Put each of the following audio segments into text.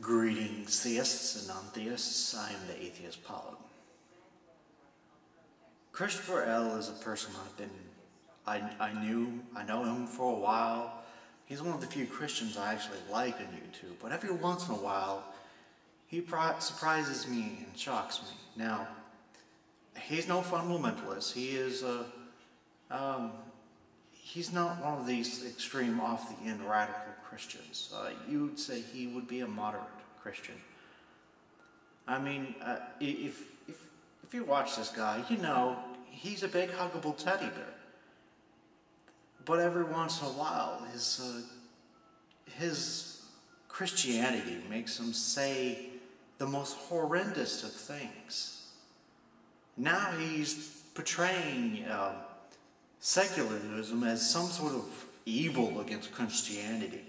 Greetings, theists and non-theists. I am the Atheist Paladin. Christopher L. is a person I know him for a while. He's one of the few Christians I actually like on YouTube, but every once in a while, he surprises me and shocks me. Now, he's no fundamentalist. He's not one of these extreme off-the-end radical Christians. You'd say he would be a moderate Christian. I mean, if you watch this guy, you know he's a big huggable teddy bear. But every once in a while, his Christianity makes him say the most horrendous of things. Now he's portraying secularism as some sort of evil against Christianity.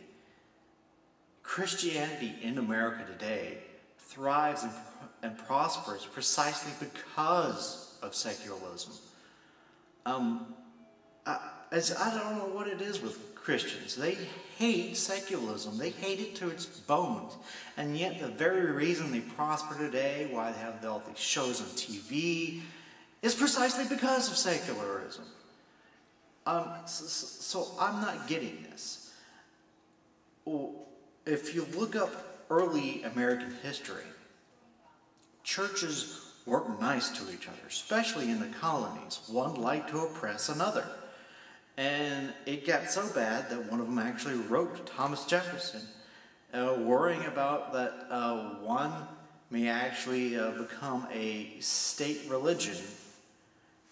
Christianity in America today thrives and prospers precisely because of secularism. I don't know what it is with Christians. They hate secularism. They hate it to its bones. And yet the very reason they prosper today, why they have all these shows on TV, is precisely because of secularism. So I'm not getting this. If you look up early American history, churches weren't nice to each other, especially in the colonies. One liked to oppress another. And it got so bad that one of them actually wrote to Thomas Jefferson, worrying about that one may actually become a state religion.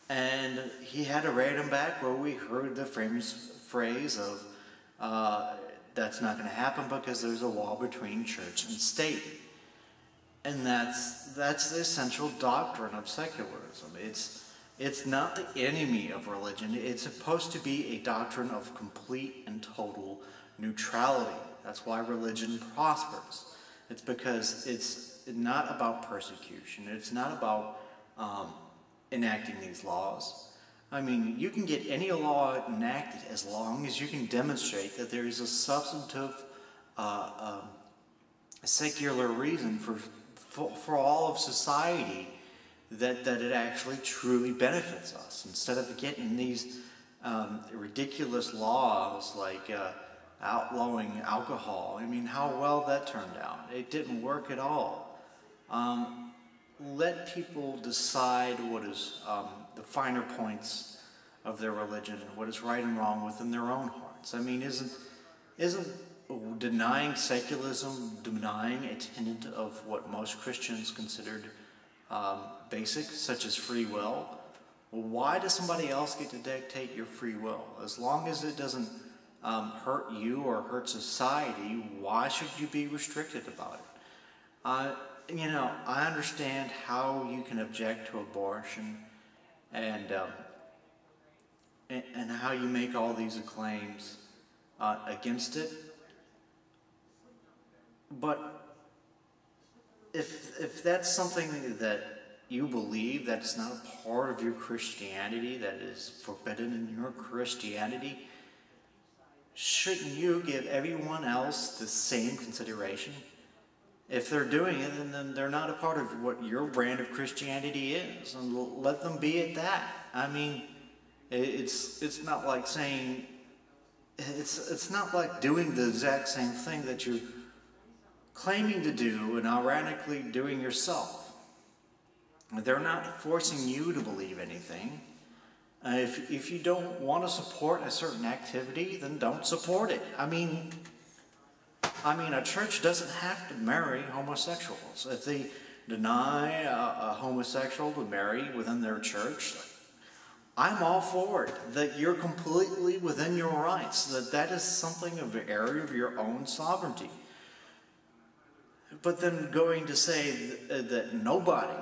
And he had to write him back where we heard the famous phrase of, that's not going to happen because there's a wall between church and state. And that's the essential doctrine of secularism. It's not the enemy of religion. It's supposed to be a doctrine of complete and total neutrality. That's why religion prospers. It's because it's not about persecution. It's not about enacting these laws. I mean, you can get any law enacted as long as you can demonstrate that there is a substantive secular reason for all of society that it actually truly benefits us. Instead of getting these ridiculous laws like outlawing alcohol. I mean, how well that turned out. It didn't work at all. Let people decide what is the finer points of their religion, what is right and wrong within their own hearts. I mean, isn't denying secularism denying a tenet of what most Christians considered basic, such as free will? Well, why does somebody else get to dictate your free will? As long as it doesn't hurt you or hurt society, why should you be restricted about it? You know, I understand how you can object to abortion and how you make all these claims against it. But if that's something that you believe that's not a part of your Christianity, that is forbidden in your Christianity, shouldn't you give everyone else the same consideration? If they're doing it, then they're not a part of what your brand of Christianity is, and let them be at that. I mean, it's not like saying, it's not like doing the exact same thing that you're claiming to do and ironically doing yourself. They're not forcing you to believe anything. If you don't want to support a certain activity, then don't support it. I mean, a church doesn't have to marry homosexuals. If they deny a homosexual to marry within their church, I'm all for it. That you're completely within your rights. That is something of an area of your own sovereignty. But then going to say that nobody,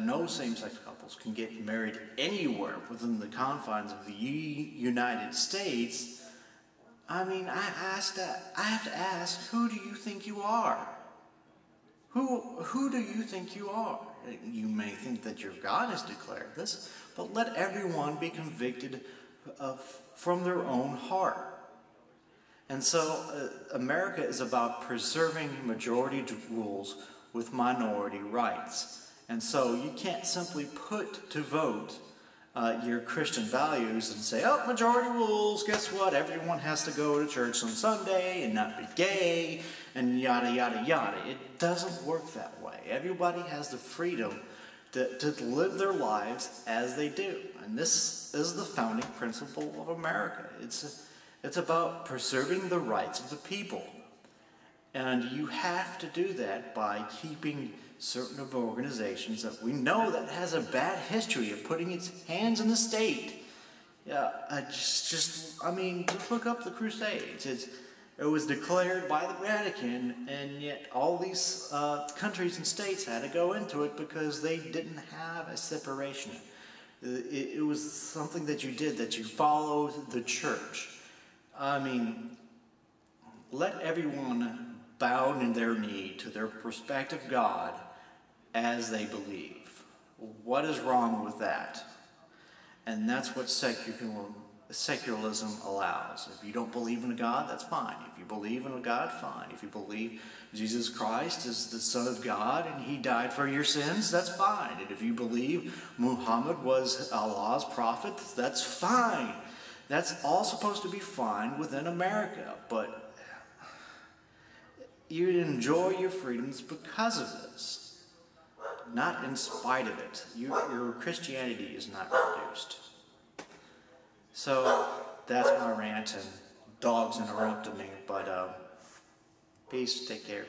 no same-sex couples can get married anywhere within the confines of the United States, I mean, I have to ask, who do you think you are? Who do you think you are? You may think that your God has declared this, but let everyone be convicted from their own heart. And so America is about preserving majority rules with minority rights. And so you can't simply put to vote your Christian values and say, oh, majority rules, guess what? Everyone has to go to church on Sunday and not be gay and yada, yada, yada. It doesn't work that way. Everybody has the freedom to live their lives as they do. And this is the founding principle of America. It's about preserving the rights of the people. And you have to do that by keeping certain of organizations that we know that has a bad history of putting its hands in the state. Yeah, just look up the Crusades. It was declared by the Vatican, and yet all these countries and states had to go into it because they didn't have a separation. It was something that you did, that you followed the church. I mean, let everyone bow in their knee to their prospective God as they believe. What is wrong with that? And that's what secularism allows. If you don't believe in a God, that's fine. If you believe in a God, fine. If you believe Jesus Christ is the Son of God and he died for your sins, that's fine. And if you believe Muhammad was Allah's prophet, that's fine. That's all supposed to be fine within America, but you enjoy your freedoms because of this, not in spite of it. Your Christianity is not reduced. So that's my rant, and dogs interrupted me, but peace, take care.